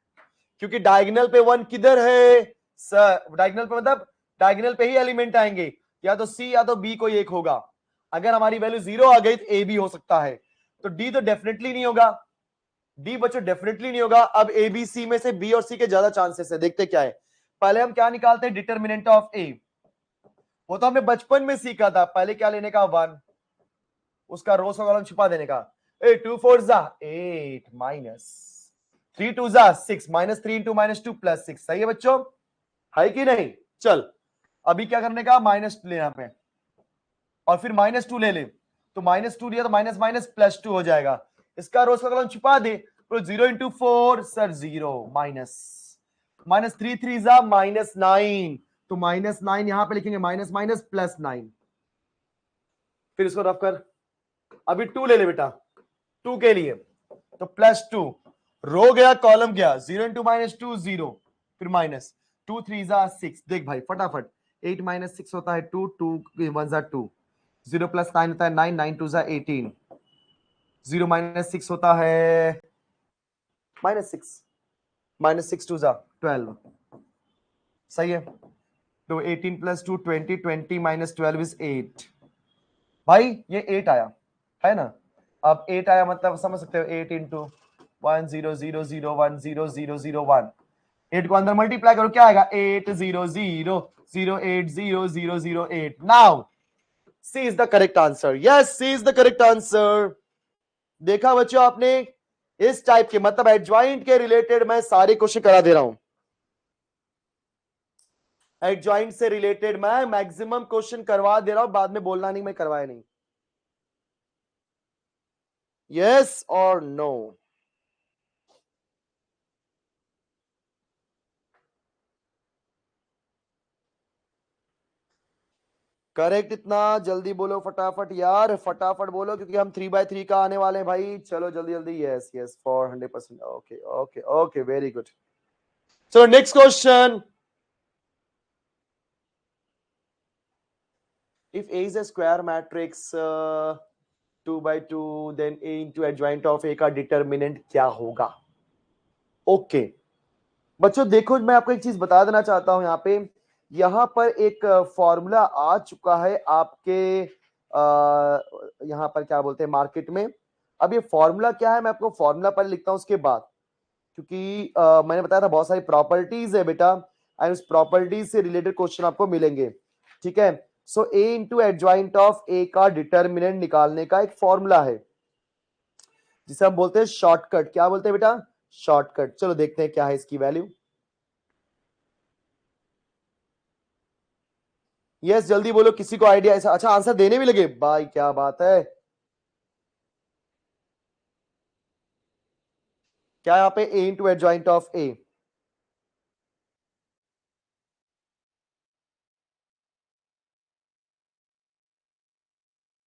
क्योंकि डायगोनल पे 1 किधर है सर, डायगोनल पे मतलब डायगोनल पे ही एलिमेंट आएंगे, या तो सी या तो बी कोई एक होगा। अगर हमारी वैल्यू 0 आ गई तो ए बी हो सकता है, तो डी तो डेफिनेटली नहीं होगा, डी बच्चों डेफिनेटली नहीं होगा। अब ए बी सी में से बी और सी के ज्यादा चांसेस है, देखते क्या है। पहले हम क्या निकालते हैं, डिटर्मिनेंट ऑफ ए, वो तो हमने बचपन में सीखा था, पहले क्या लेने का 1, उसका रोज का कॉलम छिपा देने का, 2 4 जा 8 माइनस 3 2 जा 6 माइनस 3 इंटू -2 प्लस 6, सही है बच्चों, है कि नहीं। चल अभी क्या करने का, -2 ले यहां पे, और फिर -2 ले ले, तो -2 लिया तो माइनस माइनस +2 हो जाएगा, इसका रोज का कॉलम छिपा दे, तो 0 इंटू 4 सर 0 माइनस माइनस 3 3 जा -9, तो -9 यहां पे लिखेंगे, माइनस माइनस +9, फिर इसको रफ कर। अभी 2 ले ले बेटा, 2 के लिए तो +2, रो गया कॉलम गया, 0 इंटू -2 0, फिर माइनस 2 3 जा 6, देख भाई फटाफट, 8 -6 होता है 2 2 1 जा 2, 0 + 9 होता है 9 9 2 जा 18, 0 -6 होता है -6, -6 2 जा 12, सही है। तो 18 प्लस 2 20, 20 माइनस 12 इज 8। भाई ये 8 आया है ना। अब 8 आया मतलब समझ सकते हो 8 इंटू 100010001। 8 को अंदर मल्टीप्लाई करो क्या आएगा 800008008। Now C is the correct answer. Yes C is the correct answer. देखा बच्चों आपने, इस टाइप के मतलब एडजॉइंट के रिलेटेड मैं सारे क्वेश्चन करा दे रहा हूं। एडजॉइंट से रिलेटेड मैं मैक्सिमम क्वेश्चन करवा दे रहा हूं, बाद में बोलना नहीं मैं करवाया नहीं। यस और नो? करेक्ट इतना जल्दी बोलो फटाफट यार, फटाफट बोलो क्योंकि हम 3x3 का आने वाले हैं भाई। चलो जल्दी जल्दी। Yes yes for 100%। Okay okay okay very good. So next question, if A is a square matrix 2x2 then A into adjoint of A का डिटरमिनेंट क्या होगा? ओके बच्चों देखो मैं आपको एक चीज बता देना चाहता हूं, यहां पर एक फॉर्मूला आ चुका है आपके यहां पर क्या बोलते हैं मार्केट में। अब ये फॉर्मूला क्या है मैं आपको फॉर्मूला पर लिखता हूं उसके बाद, क्योंकि मैंने बताया था बहुत सारी प्रॉपर्टीज है बेटा एंड उस प्रॉपर्टीज से रिलेटेड क्वेश्चन आपको मिलेंगे। ठीक है, सो ए इंटू एडजॉइंट ऑफ ए का डिटर्मिनेंट निकालने का एक फॉर्मूला है जिसे हम बोलते हैं शॉर्टकट। क्या बोलते हैं बेटा? शॉर्टकट। चलो देखते हैं क्या है इसकी वैल्यू। यस जल्दी बोलो, किसी को आइडिया ऐसा? अच्छा आंसर देने भी लगे भाई, क्या बात है। क्या यहाँ पे A into adjoint of A?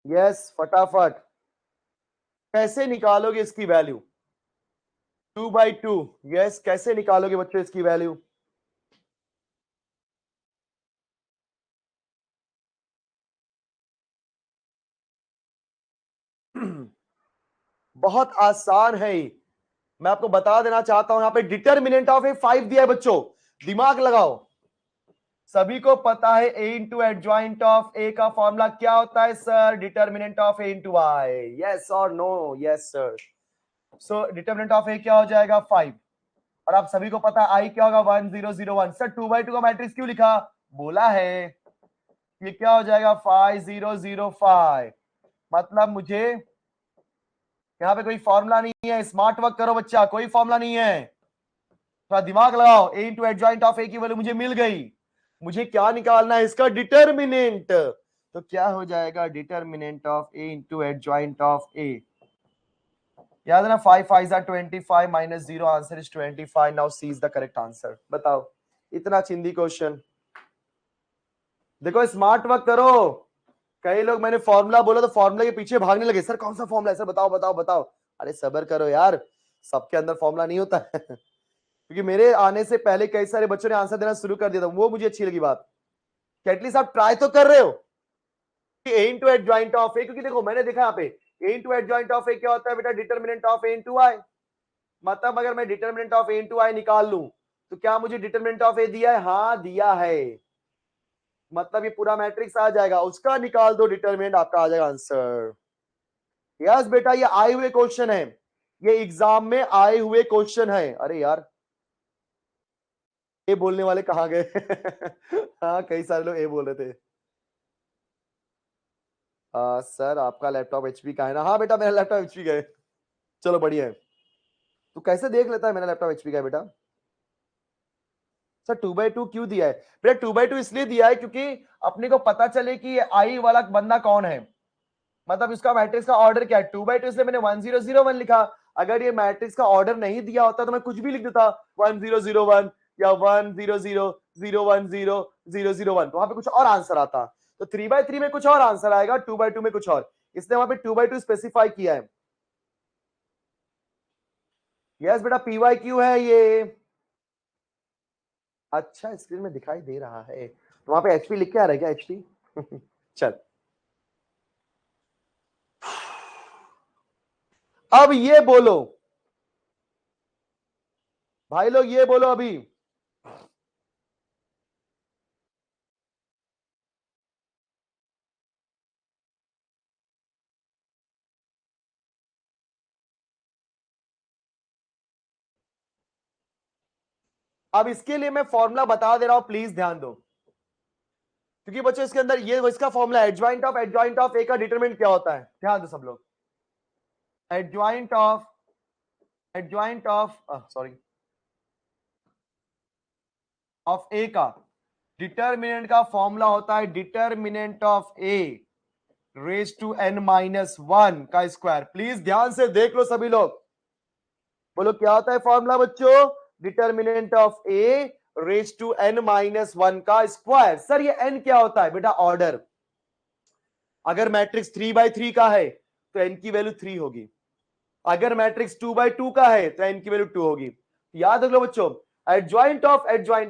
Yes फटाफट। कैसे निकालोगे इसकी वैल्यू? 2/2। यस कैसे निकालोगे बच्चों इसकी वैल्यू? बहुत आसान है ये। मैं आपको बता देना चाहता हूं, यहां पे डिटर्मिनेंट ऑफ ए 5 दिया है बच्चों, दिमाग लगाओ। सभी को पता है A into adjoint of A का फॉर्मूला क्या होता है sir? Determinant of A into I. Yes और no? Yes sir. So determinant of A क्या हो जाएगा 5, और आप सभी को पता है आई क्या होगा 1001। सर 2/2 का मैट्रिक्स क्यों लिखा? बोला है ये क्या हो जाएगा 5005। मतलब मुझे यहाँ पे कोई फॉर्मूला नहीं है, स्मार्ट वर्क करो बच्चा, कोई फॉर्मूला नहीं है, थोड़ा दिमाग लगाओ। ए इंटू एडजॉइंट ऑफ ए की वैल्यू मुझे मिल गई, मुझे क्या निकालना है? इसका डिटर्मिनेंट। तो क्या हो जाएगा determinant of A into adjoint of A? याद है ना 5 5 25 minus 0 answer is 25। Now C is the correct answer. बताओ इतना चिंदी क्वेश्चन। देखो स्मार्ट वर्क करो। कई लोग मैंने फॉर्मूला बोला तो फॉर्मूला के पीछे भागने लगे, सर कौन सा फॉर्मूला है सर, बताओ बताओ बताओ। अरे सब्र करो यार, सबके अंदर फॉर्मूला नहीं होता है। क्योंकि मेरे आने से पहले कई सारे बच्चों ने आंसर देना शुरू कर दिया था, वो मुझे अच्छी लगी बात कि एटलीस्ट आप ट्राई तो कर रहे हो कि ए इंटू एडजॉइंट ऑफ ए। क्योंकि देखो मैंने देखा यहाँ पे A into adjoint of A क्या होता है बेटा? डिटर्मिनेंट ऑफ ए इंटू आई। मतलब अगर मैं डिटर्मिनेंट ऑफ ए इंटू आई निकाल लूं तो क्या मुझे डिटर्मिनेंट ऑफ ए दिया है? हाँ दिया है। मतलब ये पूरा मैट्रिक्स आ जाएगा, उसका निकाल दो डिटर्मिनेंट, आपका आ जाएगा आंसर। यस बेटा ये आए हुए क्वेश्चन है, ये एग्जाम में आए हुए क्वेश्चन है। अरे यार ए बोलने वाले कहाँ गए? हाँ कई सारे लोग ए बोल रहे थे। सर आपका लैपटॉप एचपी का है ना? हाँ बेटा मेरा लैपटॉप एचपी का है। चलो बढ़िया है। तू कैसे देख लेता है मेरा लैपटॉप एचपी का है बेटा? सर 2/2 क्यों दिया है बेटा? 2/2 इसलिए दिया है क्योंकि अपने को पता चले कि ये आई वाला बंदा कौन है, मतलब इसका मैट्रिक्स का ऑर्डर क्या है। 2/2 इसलिए मैंने 1001 लिखा। अगर ये मैट्रिक्स का ऑर्डर नहीं दिया होता तो मैं कुछ भी लिख देता 1001 या 10000100001, तो वहां पे कुछ और आंसर आता। तो 3/3 में कुछ और आंसर आएगा, 2/2 में कुछ और, इसलिए वहां पे 2/2 स्पेसिफाई किया है। यस बेटा पीवाई क्यू है ये। अच्छा स्क्रीन में दिखाई दे रहा है तो वहां पे एचपी लिख के आ रहा है क्या? एचपी। चल अब ये बोलो भाई लोग, ये बोलो अभी अब इसके लिए मैं फॉर्मूला बता दे रहा हूं, प्लीज ध्यान दो, क्योंकि बच्चों इसके अंदर ये इसका फॉर्मूला एडजॉइंट ऑफ ए का डिटरमिनेंट क्या होता है, ध्यान दो सब लोग। Adjoint of sorry of A का डिटरमिनेंट का फॉर्मूला होता है determinant of A raise to n minus 1 का स्क्वायर। प्लीज ध्यान से देख लो सभी लोग, बोलो क्या होता है फॉर्मूला बच्चों, determinant of A raise to n minus 1 का स्क्वायर। सर ये n क्या होता है बेटा, ऑर्डर। अगर मैट्रिक्स 3/3 का है तो n की वैल्यू 3 होगी, अगर मैट्रिक्स 2/2 का है तो n की वैल्यू 2 होगी। याद रख लो बच्चों, एडजॉइंट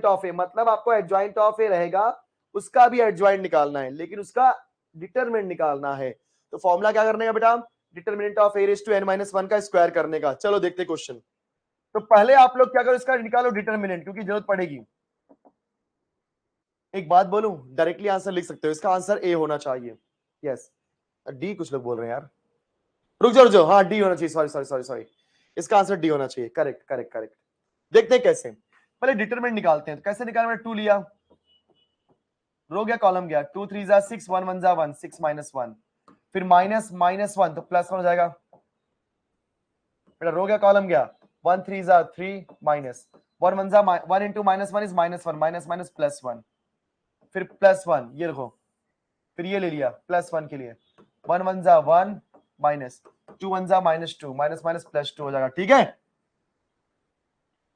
ऑफ ए मतलब आपको एडजॉइंट ऑफ ए रहेगा, उसका भी एडजॉइंट निकालना है, लेकिन उसका डिटरमिनेंट निकालना है। तो फॉर्मूला क्या करने का बेटा, determinant of A raise to n minus 1 का स्क्वायर करने का। चलो देखते क्वेश्चन। तो पहले आप लोग क्या करो, इसका निकालो डिटरमिनेंट, क्योंकि जरूरत पड़ेगी। एक बात बोलूं, डायरेक्टली आंसर लिख सकते हो, इसका आंसर ए होना चाहिए। यस, डी कुछ लोग बोल रहे हैं यार, रुक जाओ, हाँ डी होना चाहिए, सॉरी, इसका आंसर डी होना चाहिए। करेक्ट। देखते हैं कैसे, पहले डिटरमिनेंट निकालते हैं। तो कैसे निकाल, मैंने 2 लिया, रो गया कॉलम गया, 2 3 जा 6, 1 1 जा 1, 6 माइनस 1, फिर माइनस 1 तो प्लस 1 हो जाएगा बेटा, रो गया कॉलम गया, 1 3 जा 3 माइनस 1 1 जा 1 into minus 1 is minus 1, minus plus 1, फिर प्लस 1, ये रखो, फिर ये ले लिया प्लस 1 के लिए, 1 1 जा 1 माइनस 2 1 जा माइनस 2, माइनस प्लस 2 हो जाएगा। ठीक है,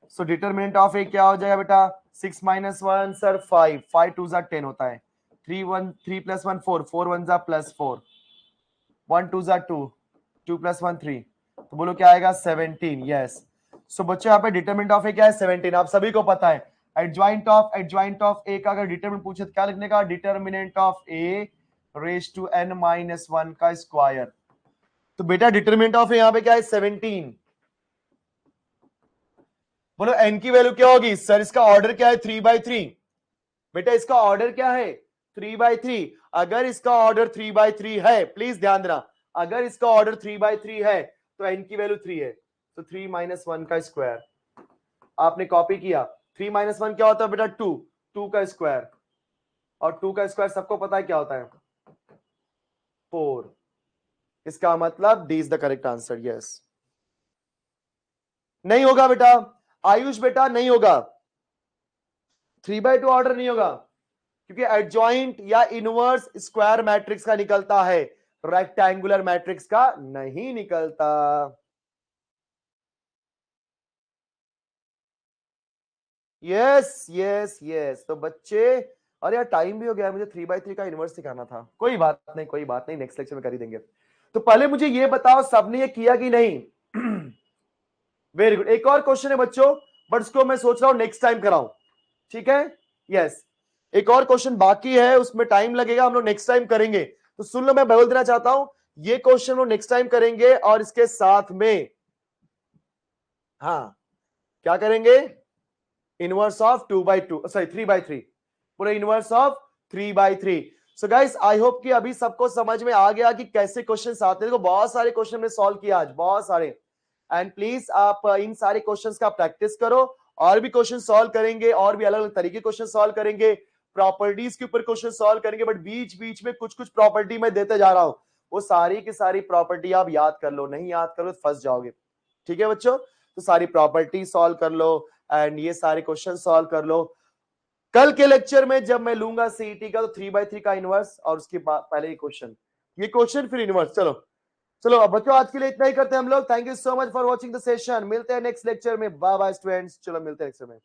सो डिटरमिनेंट ऑफ ए क्या हो जाएगा बेटा, 6 माइनस 1 सर 5, 5 2 जा 10 होता है, 3 प्लस 1 4, 4 1 जा प्लस 4, 1 2 जा 2, 2 प्लस 1 3, तो बोलो क्या आएगा 17। यस, सो बच्चों यहाँ पे डिटरमिनेंट ऑफ ए क्या है 17, आप सभी को पता है। एडजॉइंट ऑफ ए का अगर डिटरमिनेंट पूछे तो क्या लिखने का, determinant of A raise to n minus 1 का स्क्वायर। तो बेटा डिटरमिनेंट ऑफ ए यहाँ पे क्या है 17, बोलो n की वैल्यू क्या होगी, सर इसका ऑर्डर क्या है 3/3, बेटा इसका ऑर्डर क्या है 3/3। अगर इसका ऑर्डर 3/3 है, प्लीज ध्यान देना, अगर इसका ऑर्डर 3/3 है तो n की वैल्यू 3 है, तो 3 माइनस 1 का स्क्वायर। आपने कॉपी किया, 3 माइनस 1 क्या होता है बेटा 2, 2 का स्क्वायर, और 2 का स्क्वायर सबको पता है क्या होता है 4। इसका मतलब D is the correct answer. Yes, नहीं होगा बेटा आयुष, बेटा नहीं होगा, 3/2 ऑर्डर नहीं होगा, क्योंकि एडजॉइंट या इनवर्स स्क्वायर मैट्रिक्स का निकलता है, रेक्टेंगुलर मैट्रिक्स का नहीं निकलता। यस, तो बच्चे, अरे यार टाइम भी हो गया, मुझे 3/3 का इनवर्स सिखाना था। कोई बात नहीं, नेक्स्ट लेक्चर में कर ही देंगे। तो पहले मुझे ये बताओ सबने ये किया कि नहीं। वेरी गुड, एक और क्वेश्चन है बच्चों, बट उसको मैं सोच रहा हूं नेक्स्ट टाइम कराऊं, ठीक है। यस, एक और क्वेश्चन बाकी है, उसमें टाइम लगेगा, हम लोग नेक्स्ट टाइम करेंगे। तो सुन लो, मैं बोल देना चाहता हूं, ये क्वेश्चन हम नेक्स्ट टाइम करेंगे, और इसके साथ में हाँ क्या करेंगे, इनवर्स ऑफ 2/2 सॉरी 3/3, पूरा inverse of 3/3। So guys I hope कि अभी सबको समझ में आ गया कि कैसे क्वेश्चंस आते हैं। देखो बहुत सारे क्वेश्चन में सॉल्व किया आज, बहुत सारे, एंड प्लीज आप इन सारे क्वेश्चंस का प्रैक्टिस करो, और भी क्वेश्चन सॉल्व करेंगे, और भी अलग अलग तरीके क्वेश्चन सॉल्व करेंगे, प्रॉपर्टीज के ऊपर क्वेश्चन सॉल्व करेंगे, बट बीच बीच में कुछ कुछ प्रॉपर्टी मैं देते जा रहा हूं, वो सारी की सारी प्रॉपर्टी आप याद कर लो, नहीं याद करो तो फंस जाओगे। ठीक है बच्चों, तो सारी प्रॉपर्टी सॉल्व कर लो, एंड ये सारे क्वेश्चन सॉल्व कर लो। कल के लेक्चर में जब मैं लूंगा सीईटी का, तो 3/3 का इनवर्स, और उसके बाद पहले ये क्वेश्चन फिर इनवर्स। चलो अब बच्चों आज के लिए इतना ही करते हैं हम लोग। Thank you so much for watching the session, मिलते हैं नेक्स्ट लेक्चर में, बाय बाय स्टूडेंट्स, चलो मिलते हैं नेक्स्ट में।